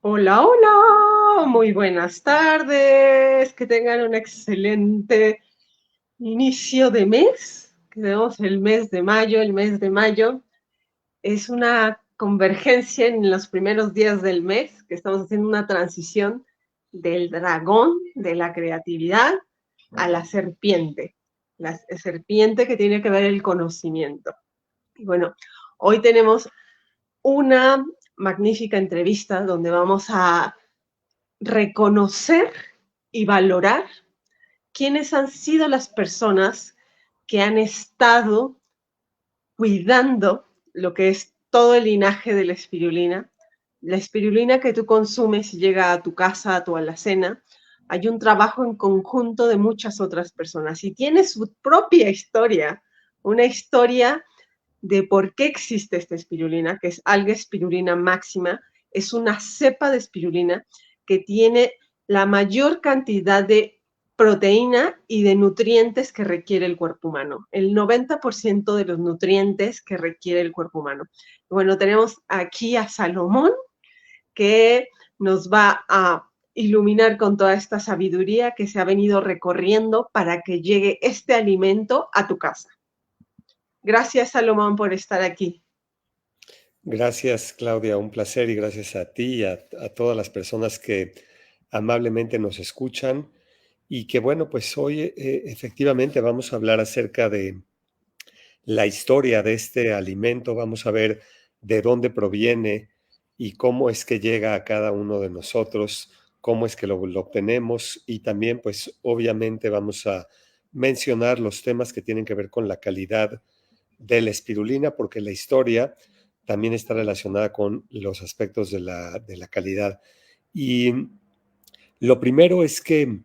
Hola, hola, muy buenas tardes, que tengan un excelente inicio de mes. Que tenemos el mes de mayo. El mes de mayo es una convergencia en los primeros días del mes, que estamos haciendo una transición del dragón, de la creatividad, a la serpiente que tiene que ver el conocimiento. Y bueno, hoy tenemos una magnífica entrevista donde vamos a reconocer y valorar quiénes han sido las personas que han estado cuidando lo que es todo el linaje de la espirulina. La espirulina que tú consumes y llega a tu casa, a tu alacena, hay un trabajo en conjunto de muchas otras personas y tiene su propia historia, una historia de por qué existe esta espirulina, que es Alga spirulina máxima. Es una cepa de espirulina que tiene la mayor cantidad de proteína y de nutrientes que requiere el cuerpo humano, el 90% de los nutrientes que requiere el cuerpo humano. Bueno, tenemos aquí a Salomón, que nos va a iluminar con toda esta sabiduría que se ha venido recorriendo para que llegue este alimento a tu casa. Gracias, Salomón, por estar aquí. Gracias, Claudia, un placer y gracias a ti y a todas las personas que amablemente nos escuchan y que bueno, pues hoy efectivamente vamos a hablar acerca de la historia de este alimento, vamos a ver de dónde proviene y cómo es que llega a cada uno de nosotros, cómo es que lo obtenemos y también pues obviamente vamos a mencionar los temas que tienen que ver con la calidad de la espirulina, porque la historia también está relacionada con los aspectos de la calidad. Y lo primero es que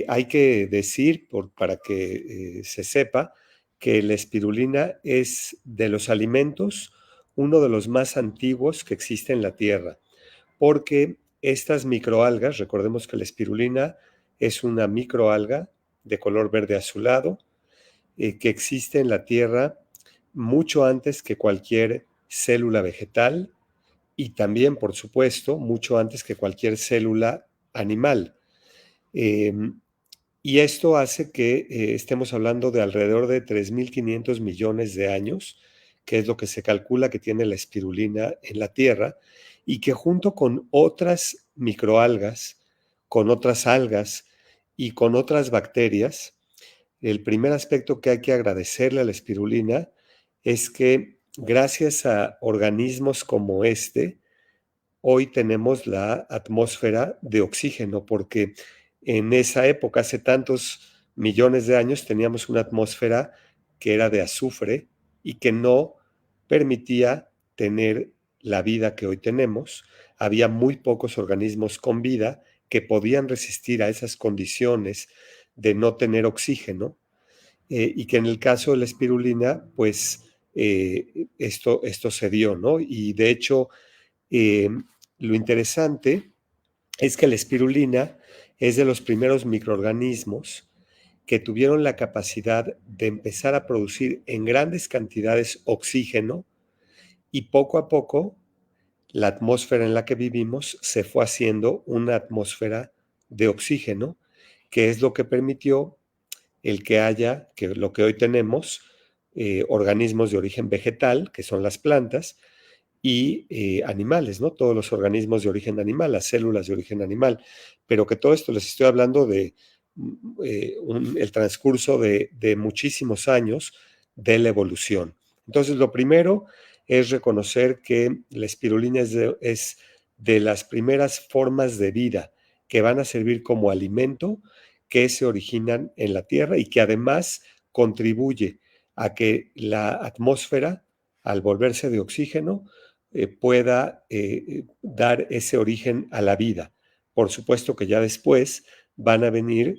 hay que decir, para que se sepa, que la espirulina es de los alimentos uno de los más antiguos que existe en la Tierra, porque estas microalgas, recordemos que la espirulina es una microalga de color verde azulado, que existe en la Tierra mucho antes que cualquier célula vegetal y también, por supuesto, mucho antes que cualquier célula animal. Eh, y esto hace que estemos hablando de alrededor de 3.500 millones de años, que es lo que se calcula que tiene la espirulina en la Tierra, y que junto con otras microalgas, con otras algas y con otras bacterias, el primer aspecto que hay que agradecerle a la espirulina es que gracias a organismos como este, hoy tenemos la atmósfera de oxígeno, porque en esa época, hace tantos millones de años, teníamos una atmósfera que era de azufre y que no permitía tener la vida que hoy tenemos. Había muy pocos organismos con vida que podían resistir a esas condiciones de no tener oxígeno, y que en el caso de la espirulina, pues esto se dio, ¿no? Y de hecho, eh, lo interesante es que la espirulina es de los primeros microorganismos que tuvieron la capacidad de empezar a producir en grandes cantidades oxígeno y poco a poco la atmósfera en la que vivimos se fue haciendo una atmósfera de oxígeno, que es lo que permitió el que haya, que lo que hoy tenemos, organismos de origen vegetal, que son las plantas, y animales, ¿no? Todos los organismos de origen animal, las células de origen animal, pero que todo esto les estoy hablando de el transcurso de muchísimos años de la evolución. Entonces, lo primero es reconocer que la espirulina es de las primeras formas de vida que van a servir como alimento que se originan en la Tierra y que además contribuye a que la atmósfera, al volverse de oxígeno, pueda dar ese origen a la vida. Por supuesto que ya después van a venir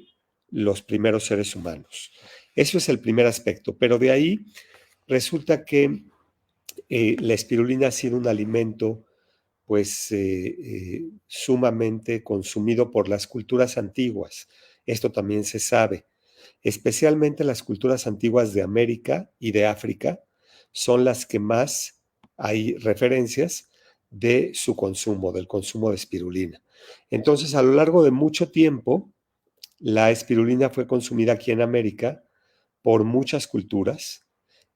los primeros seres humanos. Eso es el primer aspecto, pero de ahí resulta que la espirulina ha sido un alimento pues sumamente consumido por las culturas antiguas. Esto también se sabe. Especialmente las culturas antiguas de América y de África son las que más hay referencias de su consumo, del consumo de espirulina. Entonces, a lo largo de mucho tiempo, la espirulina fue consumida aquí en América por muchas culturas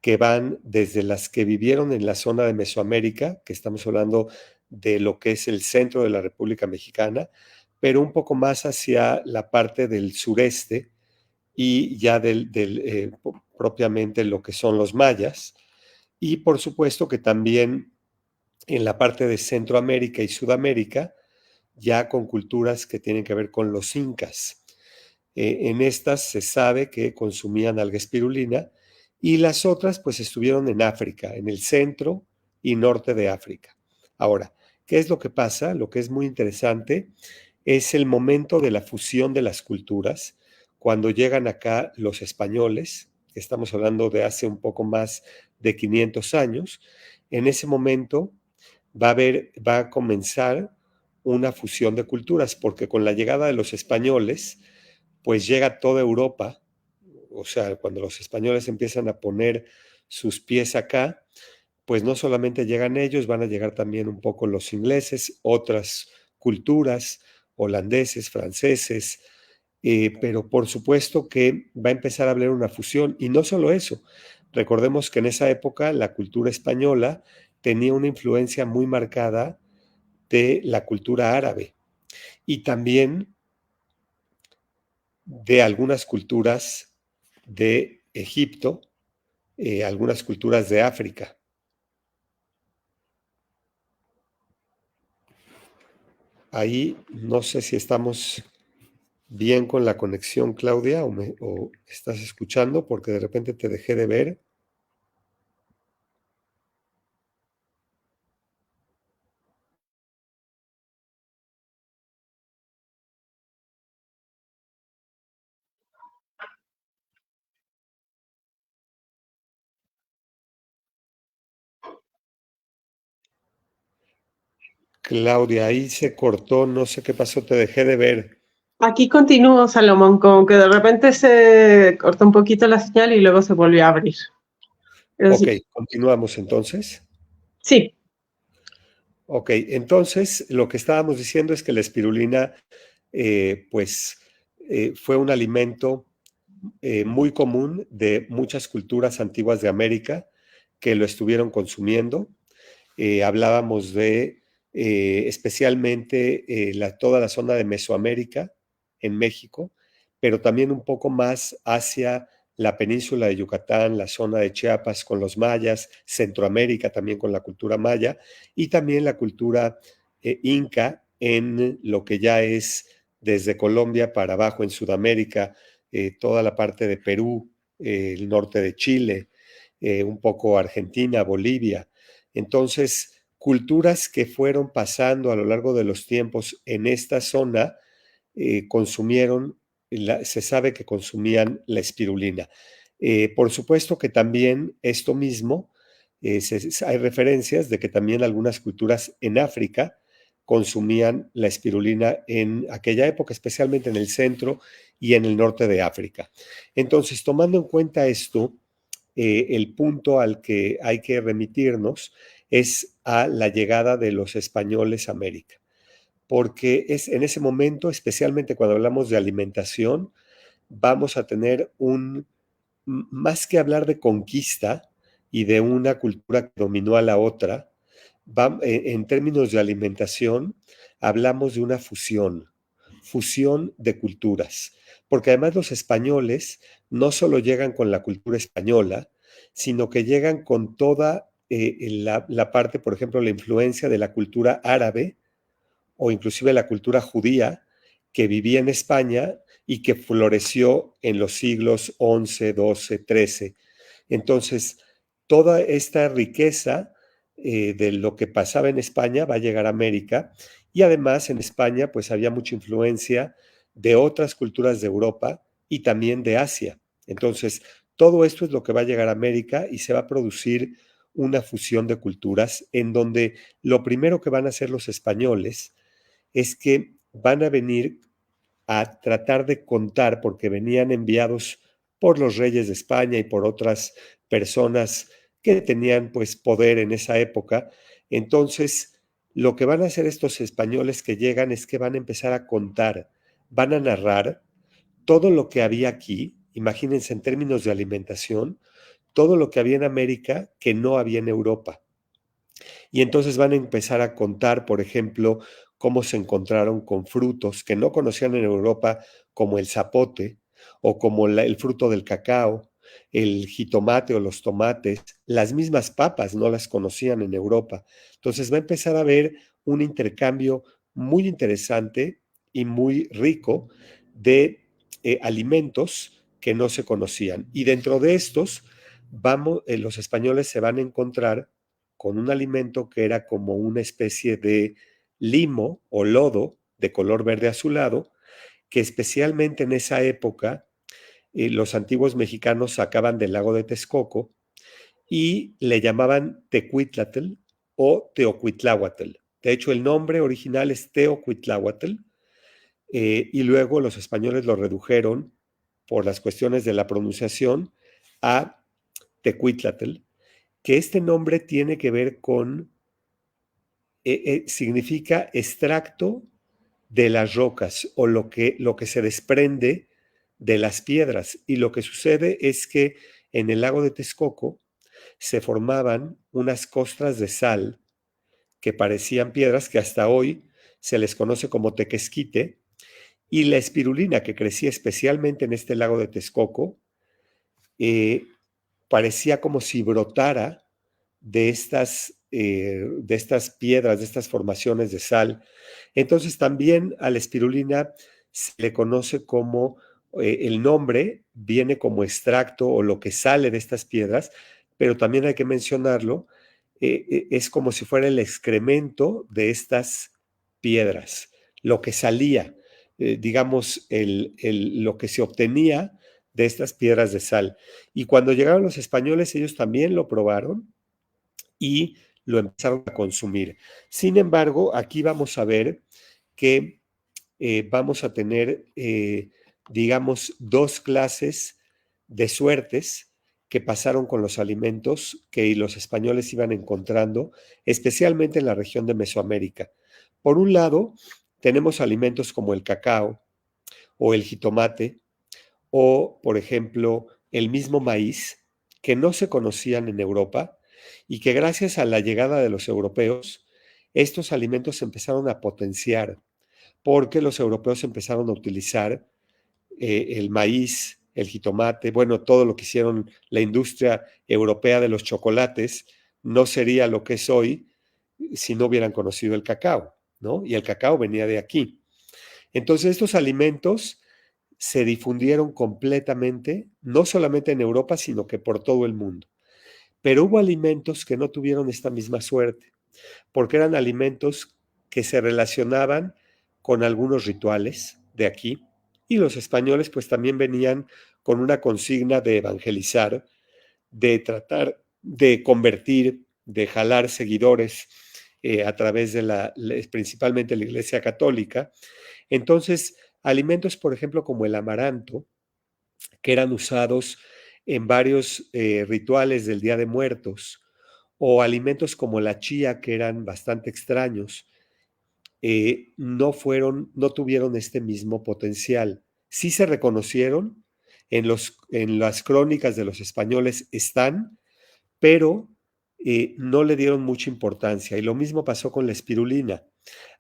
que van desde las que vivieron en la zona de Mesoamérica, que estamos hablando de lo que es el centro de la República Mexicana, pero un poco más hacia la parte del sureste y ya propiamente lo que son los mayas. Y por supuesto que también en la parte de Centroamérica y Sudamérica, ya con culturas que tienen que ver con los incas. En estas se sabe que consumían alga espirulina y las otras pues estuvieron en África, en el centro y norte de África. Ahora, ¿qué es lo que pasa? Lo que es muy interesante es el momento de la fusión de las culturas, cuando llegan acá los españoles, que estamos hablando de hace un poco más de 500 años. En ese momento va a comenzar una fusión de culturas, porque con la llegada de los españoles, pues llega toda Europa, o sea, cuando los españoles empiezan a poner sus pies acá, pues no solamente llegan ellos, van a llegar también un poco los ingleses, otras culturas, holandeses, franceses, pero por supuesto que va a empezar a haber una fusión, y no solo eso, recordemos que en esa época la cultura española tenía una influencia muy marcada de la cultura árabe y también de algunas culturas de Egipto, algunas culturas de África. Ahí no sé si estamos bien con la conexión, Claudia, o estás escuchando, porque de repente te dejé de ver. Claudia, ahí se cortó, no sé qué pasó, te dejé de ver. Aquí continúo, Salomón, como que de repente se cortó un poquito la señal y luego se volvió a abrir. Pero Ok, sí, continuamos entonces. sí, Ok, entonces lo que estábamos diciendo es que la espirulina, pues, fue un alimento muy común de muchas culturas antiguas de América que lo estuvieron consumiendo. Hablábamos de especialmente toda la zona de Mesoamérica en México, pero también un poco más hacia la península de Yucatán, la zona de Chiapas con los mayas, Centroamérica también con la cultura maya y también la cultura inca en lo que ya es desde Colombia para abajo en Sudamérica, toda la parte de Perú, el norte de Chile, un poco Argentina, Bolivia. Entonces, culturas que fueron pasando a lo largo de los tiempos en esta zona consumieron, se sabe que consumían la espirulina. Por supuesto que también esto mismo, hay referencias de que también algunas culturas en África consumían la espirulina en aquella época, especialmente en el centro y en el norte de África. Entonces, tomando en cuenta esto, el punto al que hay que remitirnos es a la llegada de los españoles a América, porque es en ese momento, especialmente cuando hablamos de alimentación, vamos a tener más que hablar de conquista y de una cultura que dominó a la otra, en términos de alimentación, hablamos de una fusión de culturas, porque además los españoles no solo llegan con la cultura española, sino que llegan con toda la parte, por ejemplo, la influencia de la cultura árabe o inclusive la cultura judía que vivía en España y que floreció en los siglos XI, XII, XIII. Entonces, toda esta riqueza de lo que pasaba en España va a llegar a América y además en España pues había mucha influencia de otras culturas de Europa y también de Asia. Entonces, todo esto es lo que va a llegar a América y se va a producir una fusión de culturas en donde lo primero que van a hacer los españoles es que van a venir a tratar de contar, porque venían enviados por los reyes de España y por otras personas que tenían pues poder en esa época. Entonces, lo que van a hacer estos españoles que llegan es que van a empezar a contar, van a narrar todo lo que había aquí, imagínense en términos de alimentación, todo lo que había en América que no había en Europa. Y entonces van a empezar a contar, por ejemplo, cómo se encontraron con frutos que no conocían en Europa, como el zapote o como el fruto del cacao, el jitomate o los tomates, las mismas papas no las conocían en Europa. Entonces va a empezar a haber un intercambio muy interesante y muy rico de alimentos que no se conocían. Y dentro de estos, los españoles se van a encontrar con un alimento que era como una especie de limo o lodo de color verde azulado, que especialmente en esa época los antiguos mexicanos sacaban del lago de Texcoco y le llamaban tecuitlatl o teocuitláhuatl. De hecho, el nombre original es teocuitláhuatl, y luego los españoles lo redujeron por las cuestiones de la pronunciación a tecuitlatl, que este nombre tiene que ver con significa extracto de las rocas o lo que se desprende de las piedras. Y lo que sucede es que en el lago de Texcoco se formaban unas costras de sal que parecían piedras, que hasta hoy se les conoce como tequesquite, y la espirulina que crecía especialmente en este lago de Texcoco eh, parecía como si brotara de estas piedras, de estas formaciones de sal. Entonces también a la espirulina se le conoce como el nombre viene como extracto o lo que sale de estas piedras, pero también hay que mencionarlo, es como si fuera el excremento de estas piedras, lo que salía, digamos, lo que se obtenía de estas piedras de sal. Y cuando llegaron los españoles, ellos también lo probaron y lo empezaron a consumir. Sin embargo, aquí vamos a ver que vamos a tener, digamos, dos clases de suertes que pasaron con los alimentos que los españoles iban encontrando, especialmente en la región de Mesoamérica. Por un lado, tenemos alimentos como el cacao o el jitomate o, por ejemplo, el mismo maíz, que no se conocían en Europa y que gracias a la llegada de los europeos, estos alimentos se empezaron a potenciar porque los europeos empezaron a utilizar el maíz, el jitomate, bueno, todo lo que hicieron la industria europea de los chocolates, no sería lo que es hoy si no hubieran conocido el cacao, ¿no? Y el cacao venía de aquí. Entonces, estos alimentos se difundieron completamente, no solamente en Europa, sino que por todo el mundo. Pero hubo alimentos que no tuvieron esta misma suerte, porque eran alimentos que se relacionaban con algunos rituales de aquí, y los españoles pues también venían con una consigna de evangelizar, de tratar de convertir, de jalar seguidores a través de principalmente la Iglesia Católica. Entonces, alimentos, por ejemplo, como el amaranto, que eran usados en varios rituales del Día de Muertos, o alimentos como la chía, que eran bastante extraños, no tuvieron este mismo potencial. Sí se reconocieron, en las crónicas de los españoles están, pero no le dieron mucha importancia. Y lo mismo pasó con la espirulina.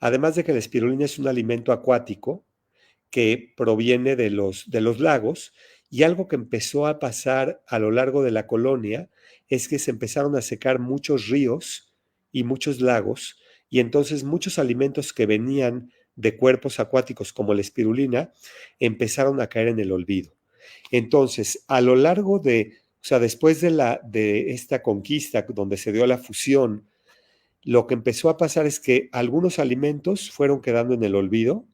Además de que la espirulina es un alimento acuático, que proviene de los lagos, y algo que empezó a pasar a lo largo de la colonia es que se empezaron a secar muchos ríos y muchos lagos, y entonces muchos alimentos que venían de cuerpos acuáticos como la espirulina empezaron a caer en el olvido. Entonces, a lo largo o sea, después de esta conquista donde se dio la fusión, lo que empezó a pasar es que algunos alimentos fueron quedando en el olvido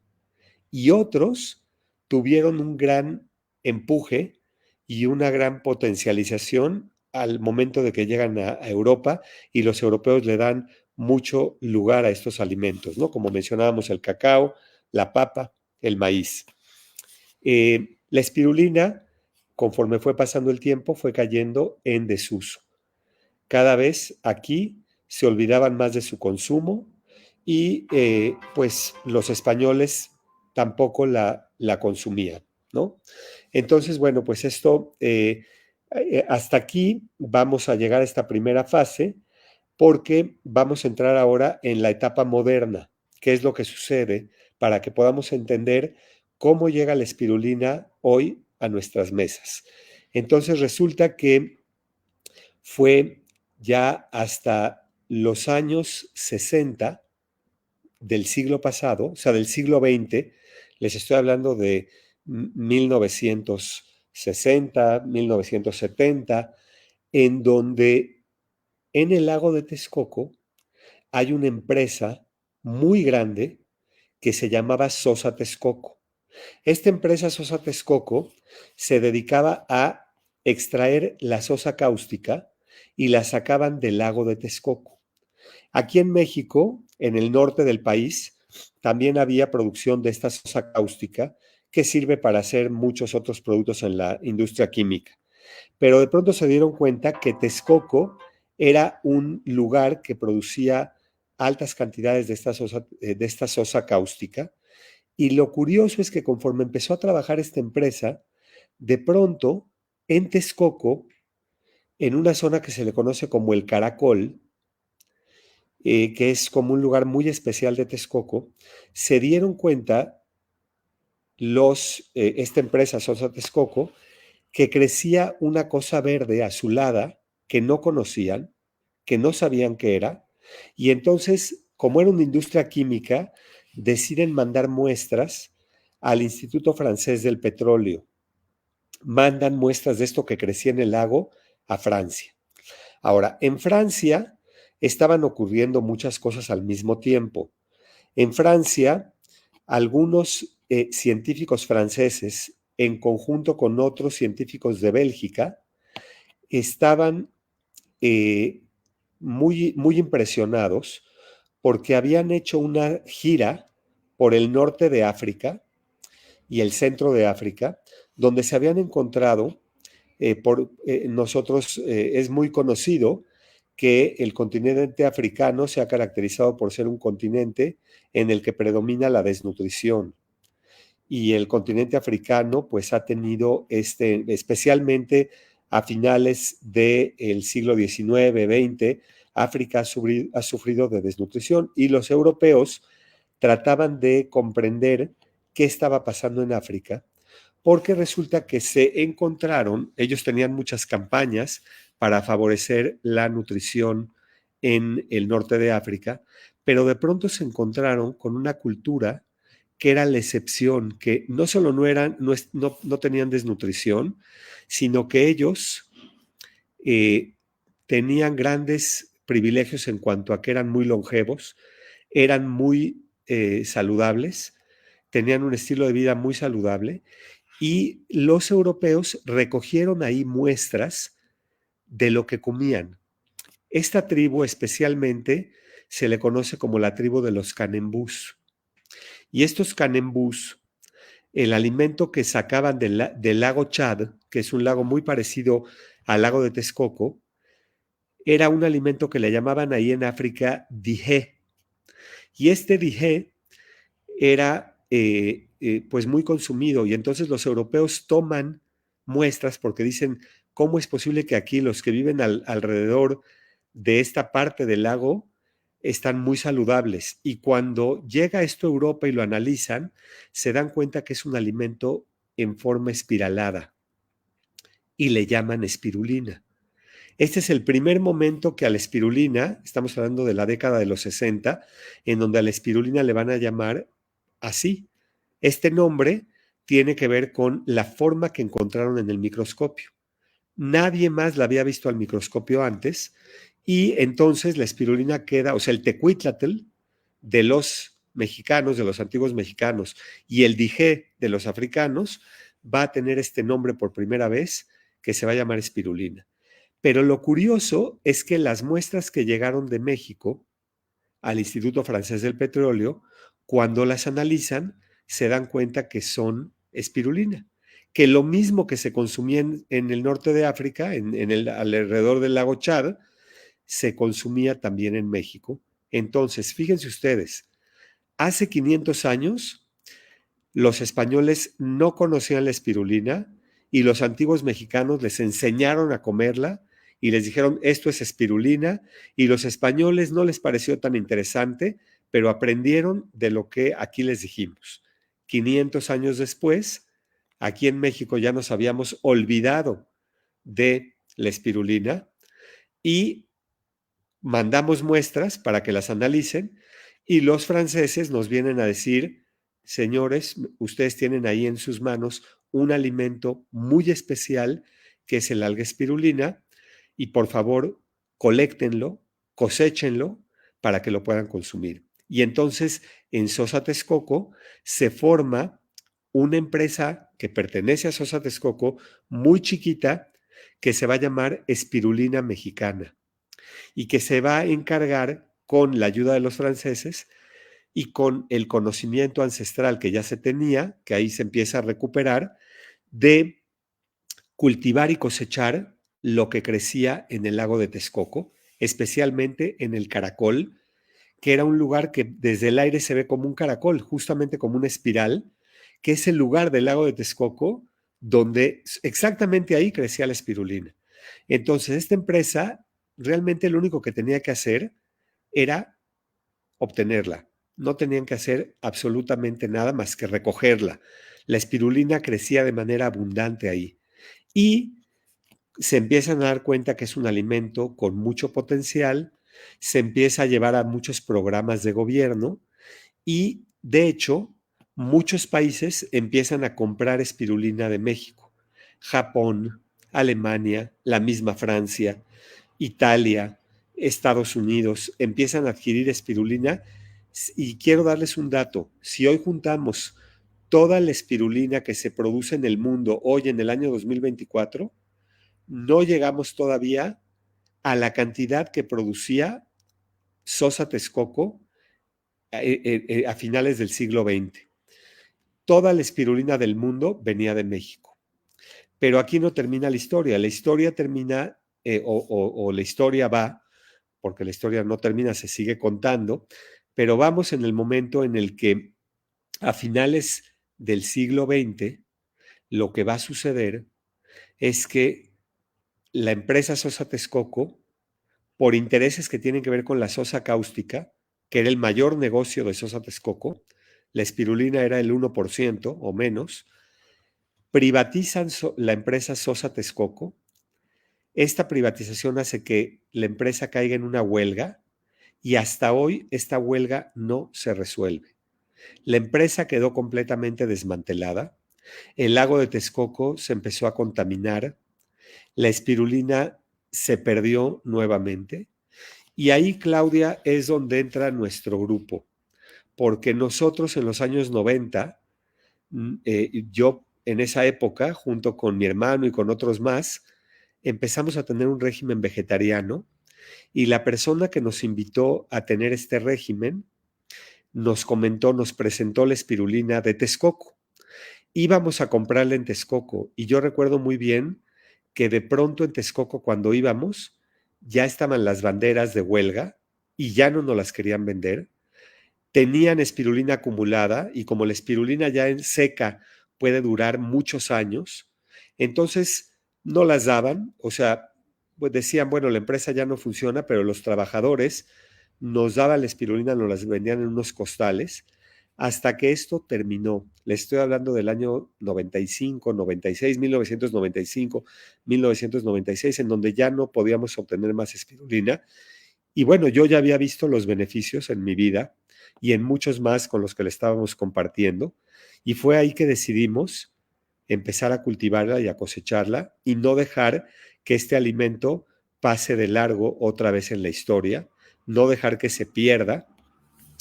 y otros tuvieron un gran empuje y una gran potencialización al momento de que llegan a Europa, y los europeos le dan mucho lugar a estos alimentos, ¿no? Como mencionábamos, el cacao, la papa, el maíz. La espirulina, conforme fue pasando el tiempo, fue cayendo en desuso. Cada vez aquí se olvidaban más de su consumo y pues los españoles tampoco la consumían, ¿no? Entonces, bueno, pues esto, hasta aquí vamos a llegar a esta primera fase porque vamos a entrar ahora en la etapa moderna, qué es lo que sucede para que podamos entender cómo llega la espirulina hoy a nuestras mesas. Entonces resulta que fue ya hasta los años 60 del siglo pasado, o sea, del siglo XX, les estoy hablando de 1960, 1970, en donde en el lago de Texcoco hay una empresa muy grande que se llamaba Sosa Texcoco. Esta empresa Sosa Texcoco se dedicaba a extraer la sosa cáustica y la sacaban del lago de Texcoco. Aquí en México, en el norte del país, también había producción de esta sosa cáustica que sirve para hacer muchos otros productos en la industria química. Pero de pronto se dieron cuenta que Texcoco era un lugar que producía altas cantidades de esta sosa cáustica. Y lo curioso es que conforme empezó a trabajar esta empresa, de pronto en Texcoco, en una zona que se le conoce como el Caracol, que es como un lugar muy especial de Texcoco, se dieron cuenta esta empresa Sosa Texcoco que crecía una cosa verde azulada que no conocían, que no sabían qué era, y entonces, como era una industria química, deciden mandar muestras al Instituto Francés del Petróleo. Mandan muestras de esto que crecía en el lago a Francia. Ahora, en Francia estaban ocurriendo muchas cosas al mismo tiempo. En Francia, algunos científicos franceses, en conjunto con otros científicos de Bélgica, estaban eh, muy impresionados porque habían hecho una gira por el norte de África y el centro de África, donde se habían encontrado, nosotros es muy conocido que el continente africano se ha caracterizado por ser un continente en el que predomina la desnutrición. Y el continente africano pues ha tenido, especialmente a finales del siglo XIX, XX, África ha sufrido de desnutrición y los europeos trataban de comprender qué estaba pasando en África, porque resulta que se encontraron, ellos tenían muchas campañas para favorecer la nutrición en el norte de África, pero de pronto se encontraron con una cultura que era la excepción, que no solo no tenían desnutrición, sino que ellos eh, tenían grandes privilegios en cuanto a que eran muy longevos, eran muy saludables, tenían un estilo de vida muy saludable y los europeos recogieron ahí muestras de lo que comían. Esta tribu especialmente se le conoce como la tribu de los canembús. Y estos canembús, el alimento que sacaban del lago Chad, que es un lago muy parecido al lago de Texcoco, era un alimento que le llamaban ahí en África dihé. Y este dihé era pues muy consumido y entonces los europeos toman muestras porque dicen, ¿cómo es posible que aquí los que viven alrededor de esta parte del lago están muy saludables? Y cuando llega esto a Europa y lo analizan, se dan cuenta que es un alimento en forma espiralada y le llaman espirulina. Este es el primer momento que a la espirulina, estamos hablando de la década de los 60, en donde a la espirulina le van a llamar así. Este nombre tiene que ver con la forma que encontraron en el microscopio. Nadie más la había visto al microscopio antes y entonces la espirulina queda, o sea, el tecuitlatl de los mexicanos, de los antiguos mexicanos, y el dije de los africanos va a tener este nombre por primera vez que se va a llamar espirulina. Pero lo curioso es que las muestras que llegaron de México al Instituto Francés del Petróleo, cuando las analizan, se dan cuenta que son espirulina, que lo mismo que se consumía en el norte de África, alrededor del lago Chad, se consumía también en México Entonces, fíjense ustedes, hace 500 años los españoles no conocían la espirulina y los antiguos mexicanos les enseñaron a comerla y les dijeron, esto es espirulina, y los españoles no les pareció tan interesante, pero aprendieron de lo que aquí les dijimos. 500 años después, aquí en México ya nos habíamos olvidado de la espirulina y mandamos muestras para que las analicen y los franceses nos vienen a decir, señores, ustedes tienen ahí en sus manos un alimento muy especial que es el alga espirulina y por favor coléctenlo, coséchenlo para que lo puedan consumir. Y entonces en Sosa Texcoco se forma una empresa que pertenece a Sosa Texcoco muy chiquita que se va a llamar Espirulina Mexicana y que se va a encargar con la ayuda de los franceses y con el conocimiento ancestral que ya se tenía, que ahí se empieza a recuperar, de cultivar y cosechar lo que crecía en el lago de Texcoco, especialmente en el Caracol, que era un lugar que desde el aire se ve como un caracol, justamente como una espiral, que es el lugar del lago de Texcoco donde exactamente ahí crecía la espirulina. Entonces, esta empresa realmente lo único que tenía que hacer era obtenerla. No tenían que hacer absolutamente nada más que recogerla. La espirulina crecía de manera abundante ahí. Y se empiezan a dar cuenta que es un alimento con mucho potencial, se empieza a llevar a muchos programas de gobierno y, de hecho, muchos países empiezan a comprar espirulina de México. Japón, Alemania, la misma Francia, Italia, Estados Unidos, empiezan a adquirir espirulina. Y quiero darles un dato. Si hoy juntamos toda la espirulina que se produce en el mundo hoy en el año 2024, no llegamos todavía a la cantidad que producía Sosa Texcoco a finales del siglo XX. Toda la espirulina del mundo venía de México. Pero aquí no termina la historia. La historia termina, o la historia va, porque la historia no termina, se sigue contando, pero vamos en el momento en el que a finales del siglo XX, lo que va a suceder es que la empresa Sosa Texcoco, por intereses que tienen que ver con la sosa cáustica, que era el mayor negocio de Sosa Texcoco, la espirulina era el 1% o menos, privatizan la empresa Sosa Texcoco. Esta privatización hace que la empresa caiga en una huelga y hasta hoy esta huelga no se resuelve. La empresa quedó completamente desmantelada, el lago de Texcoco se empezó a contaminar, la espirulina se perdió nuevamente y ahí, Claudia, es donde entra nuestro grupo, porque nosotros en los años 90, yo en esa época, junto con mi hermano y con otros más, empezamos a tener un régimen vegetariano y la persona que nos invitó a tener este régimen nos comentó, nos presentó la espirulina de Texcoco. Íbamos a comprarla en Texcoco y yo recuerdo muy bien que de pronto en Texcoco cuando íbamos ya estaban las banderas de huelga y ya no nos las querían vender. Tenían espirulina acumulada y como la espirulina ya en seca puede durar muchos años, entonces no las daban, o sea, pues decían, bueno, la empresa ya no funciona, pero los trabajadores nos daban la espirulina, nos las vendían en unos costales, hasta que esto terminó. Le estoy hablando del año 95, 96, 1995, 1996, en donde ya no podíamos obtener más espirulina. Y bueno, yo ya había visto los beneficios en mi vida y en muchos más con los que le estábamos compartiendo. Y fue ahí que decidimos empezar a cultivarla y a cosecharla y no dejar que este alimento pase de largo otra vez en la historia, no dejar que se pierda.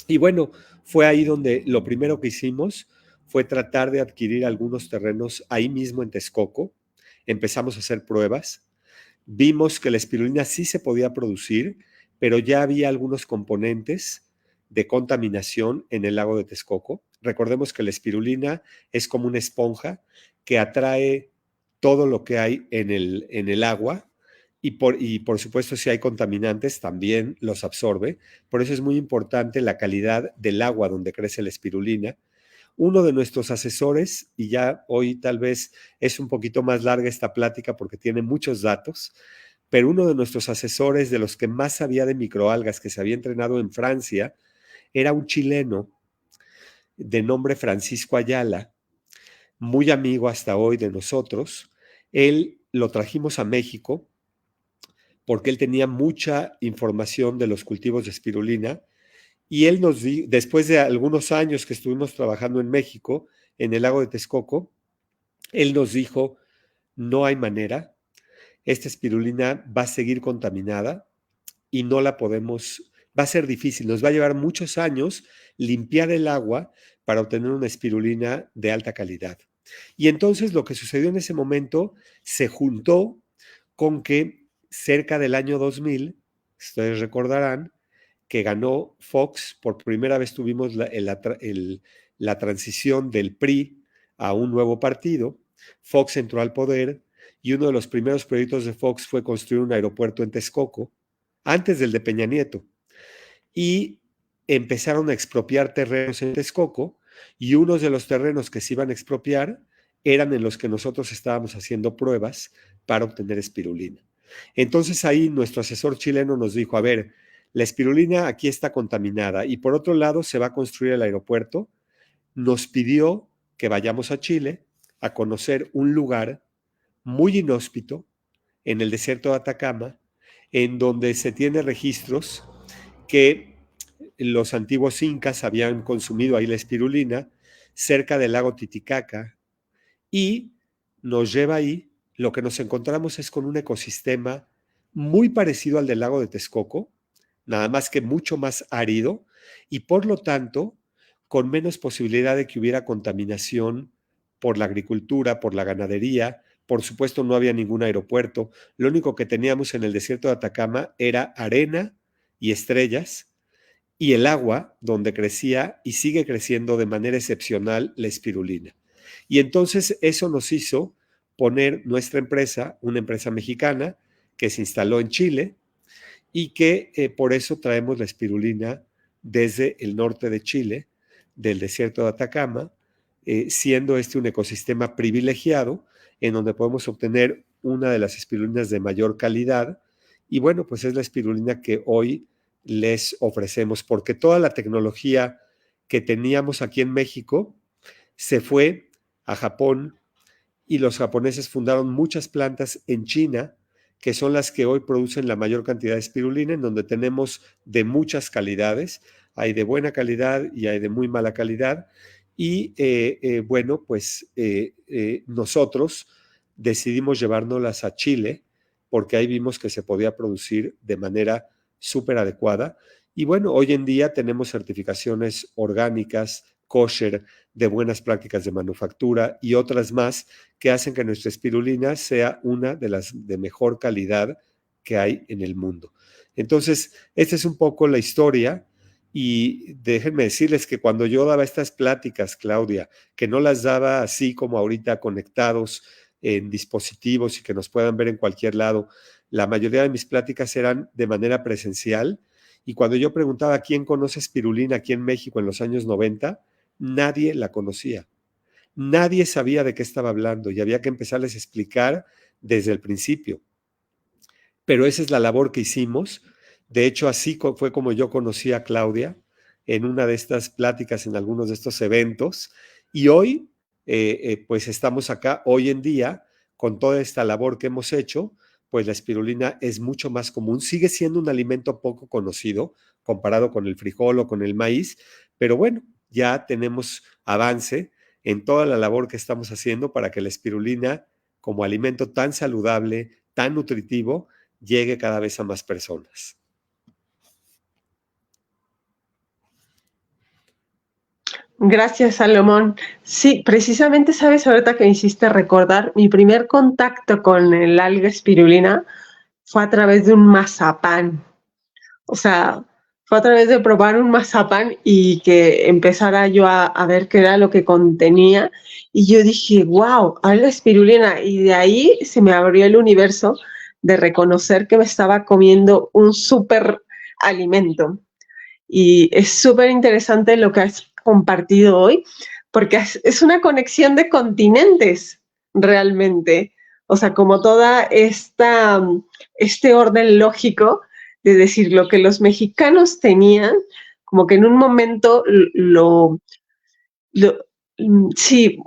Y bueno, fue ahí donde lo primero que hicimos fue tratar de adquirir algunos terrenos ahí mismo en Texcoco. Empezamos a hacer pruebas. Vimos que la espirulina sí se podía producir, pero ya había algunos componentes de contaminación en el lago de Texcoco. Recordemos que la espirulina es como una esponja que atrae todo lo que hay en el agua y por supuesto, si hay contaminantes, también los absorbe. Por eso es muy importante la calidad del agua donde crece la espirulina. Uno de nuestros asesores, y ya hoy tal vez es un poquito más larga esta plática porque tiene muchos datos, pero uno de nuestros asesores, de los que más sabía de microalgas, que se había entrenado en Francia, era un chileno de nombre Francisco Ayala, muy amigo hasta hoy de nosotros. Él lo trajimos a México porque él tenía mucha información de los cultivos de espirulina y él nos dijo, después de algunos años que estuvimos trabajando en México, en el lago de Texcoco, él nos dijo, no hay manera, esta espirulina va a seguir contaminada y no la podemos, va a ser difícil, nos va a llevar muchos años limpiar el agua para obtener una espirulina de alta calidad. Y entonces lo que sucedió en ese momento se juntó con que cerca del año 2000, ustedes recordarán, que ganó Fox, por primera vez tuvimos la transición del PRI a un nuevo partido, Fox entró al poder y uno de los primeros proyectos de Fox fue construir un aeropuerto en Texcoco, antes del de Peña Nieto, y empezaron a expropiar terrenos en Texcoco y unos de los terrenos que se iban a expropiar eran en los que nosotros estábamos haciendo pruebas para obtener espirulina. Entonces ahí nuestro asesor chileno nos dijo, a ver, la espirulina aquí está contaminada y por otro lado se va a construir el aeropuerto. Nos pidió que vayamos a Chile a conocer un lugar muy inhóspito en el desierto de Atacama, en donde se tiene registros que los antiguos incas habían consumido ahí la espirulina, cerca del lago Titicaca, y nos lleva ahí. Lo que nos encontramos es con un ecosistema muy parecido al del lago de Texcoco, nada más que mucho más árido y por lo tanto con menos posibilidad de que hubiera contaminación por la agricultura, por la ganadería. Por supuesto no había ningún aeropuerto, lo único que teníamos en el desierto de Atacama era arena y estrellas y el agua donde crecía y sigue creciendo de manera excepcional la espirulina. Y entonces eso nos hizo poner nuestra empresa, una empresa mexicana que se instaló en Chile y que por eso traemos la espirulina desde el norte de Chile, del desierto de Atacama, siendo este un ecosistema privilegiado en donde podemos obtener una de las espirulinas de mayor calidad. Y bueno, pues es la espirulina que hoy les ofrecemos, porque toda la tecnología que teníamos aquí en México se fue a Japón y los japoneses fundaron muchas plantas en China que son las que hoy producen la mayor cantidad de espirulina, en donde tenemos de muchas calidades, hay de buena calidad y hay de muy mala calidad, y bueno, pues nosotros decidimos llevárnoslas a Chile, porque ahí vimos que se podía producir de manera súper adecuada, y bueno, hoy en día tenemos certificaciones orgánicas, kosher, de buenas prácticas de manufactura y otras más que hacen que nuestra espirulina sea una de las de mejor calidad que hay en el mundo. Entonces, esta es un poco la historia y déjenme decirles que cuando yo daba estas pláticas, Claudia, que no las daba así como ahorita conectados en dispositivos y que nos puedan ver en cualquier lado, la mayoría de mis pláticas eran de manera presencial y cuando yo preguntaba quién conoce espirulina aquí en México en los años 90, nadie la conocía. Nadie sabía de qué estaba hablando y había que empezarles a explicar desde el principio. Pero esa es la labor que hicimos. De hecho, así fue como yo conocí a Claudia en una de estas pláticas, en algunos de estos eventos. Y hoy, pues estamos acá, hoy en día, con toda esta labor que hemos hecho, pues la espirulina es mucho más común. Sigue siendo un alimento poco conocido comparado con el frijol o con el maíz, pero bueno, ya tenemos avance en toda la labor que estamos haciendo para que la espirulina, como alimento tan saludable, tan nutritivo, llegue cada vez a más personas. Gracias, Salomón. Sí, precisamente, sabes, ahorita que me hiciste recordar, mi primer contacto con el alga espirulina fue a través de un mazapán. O sea, fue a través de probar un mazapán y que empezara yo a ver qué era lo que contenía. Y yo dije, wow, alga espirulina. Y de ahí se me abrió el universo de reconocer que me estaba comiendo un súper alimento. Y es súper interesante lo que has compartido hoy, porque es una conexión de continentes realmente. O sea, como toda este orden lógico de decir lo que los mexicanos tenían, como que en un momento sí,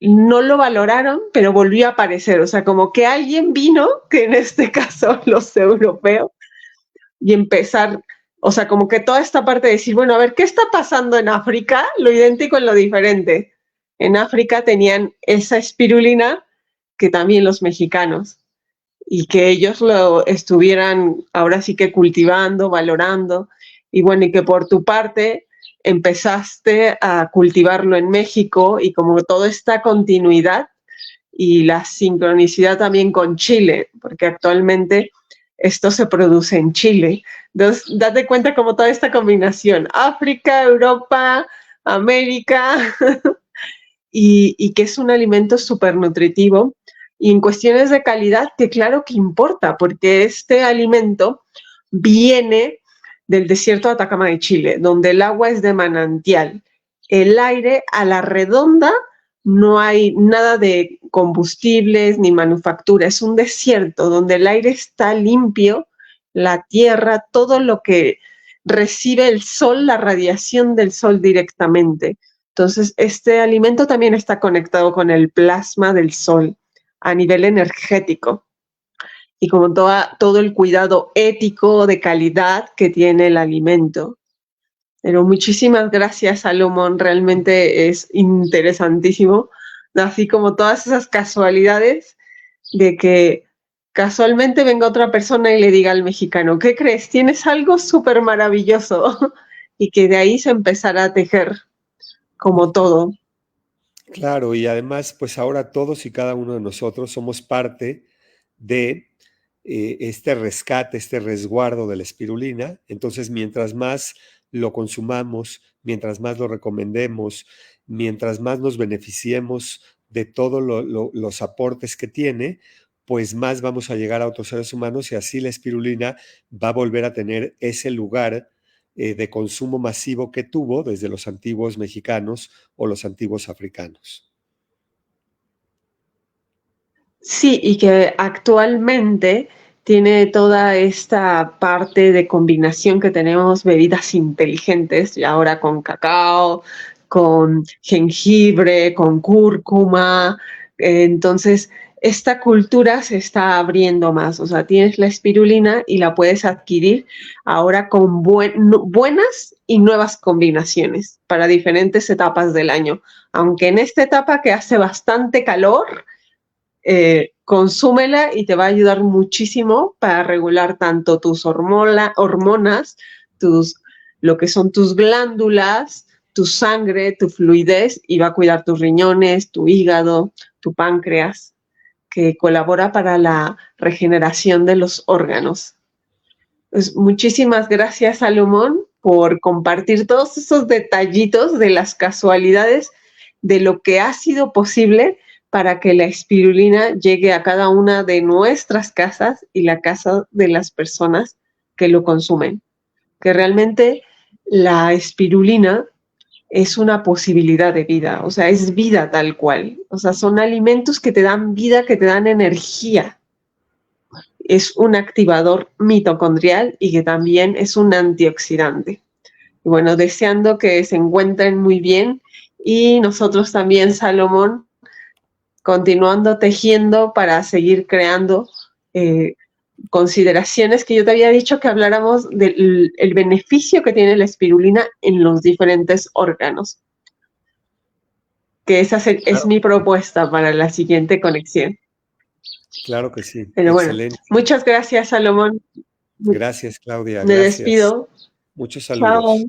no lo valoraron, pero volvió a aparecer. O sea, como que alguien vino, que en este caso los europeos, y empezar, o sea, como que toda esta parte de decir, bueno, a ver, ¿qué está pasando en África? Lo idéntico en lo diferente. En África tenían esa espirulina que también los mexicanos, y que ellos lo estuvieran ahora sí que cultivando, valorando, y bueno, y que por tu parte empezaste a cultivarlo en México, y como toda esta continuidad y la sincronicidad también con Chile, porque actualmente esto se produce en Chile. Entonces, date cuenta como toda esta combinación, África, Europa, América, y que es un alimento súper nutritivo. Y en cuestiones de calidad, que claro que importa, porque este alimento viene del desierto de Atacama de Chile, donde el agua es de manantial. El aire a la redonda no hay nada de combustibles ni manufactura, es un desierto donde el aire está limpio, la tierra, todo lo que recibe el sol, la radiación del sol directamente. Entonces, este alimento también está conectado con el plasma del sol a nivel energético y como todo el cuidado ético de calidad que tiene el alimento. Pero muchísimas gracias, Salomón, realmente es interesantísimo, así como todas esas casualidades de que casualmente venga otra persona y le diga al mexicano, ¿qué crees? Tienes algo súper maravilloso, y que de ahí se empezará a tejer como todo. Claro, y además, pues ahora todos y cada uno de nosotros somos parte de este rescate, este resguardo de la espirulina. Entonces, mientras más lo consumamos, mientras más lo recomendemos, mientras más nos beneficiemos de todos los aportes que tiene, pues más vamos a llegar a otros seres humanos y así la espirulina va a volver a tener ese lugar de consumo masivo que tuvo desde los antiguos mexicanos o los antiguos africanos. Sí, y que actualmente tiene toda esta parte de combinación que tenemos bebidas inteligentes, y ahora con cacao, con jengibre, con cúrcuma. Entonces, esta cultura se está abriendo más. O sea, tienes la espirulina y la puedes adquirir ahora con buenas y nuevas combinaciones para diferentes etapas del año. Aunque en esta etapa que hace bastante calor, consúmela y te va a ayudar muchísimo para regular tanto tus hormonas, lo que son tus glándulas, tu sangre, tu fluidez, y va a cuidar tus riñones, tu hígado, tu páncreas, que colabora para la regeneración de los órganos. Pues muchísimas gracias, Salomón, por compartir todos esos detallitos de las casualidades de lo que ha sido posible para que la espirulina llegue a cada una de nuestras casas y la casa de las personas que lo consumen. Que realmente la espirulina es una posibilidad de vida, o sea, es vida tal cual. O sea, son alimentos que te dan vida, que te dan energía. Es un activador mitocondrial y que también es un antioxidante. Y bueno, deseando que se encuentren muy bien, y nosotros también, Salomón, continuando tejiendo para seguir creando consideraciones que yo te había dicho que habláramos del el beneficio que tiene la espirulina en los diferentes órganos. Que esa es mi propuesta para la siguiente conexión. Claro que sí, Pero bueno, excelente. muchas gracias, Salomón. Gracias, Claudia, Me gracias. despido. Muchos Chao. saludos.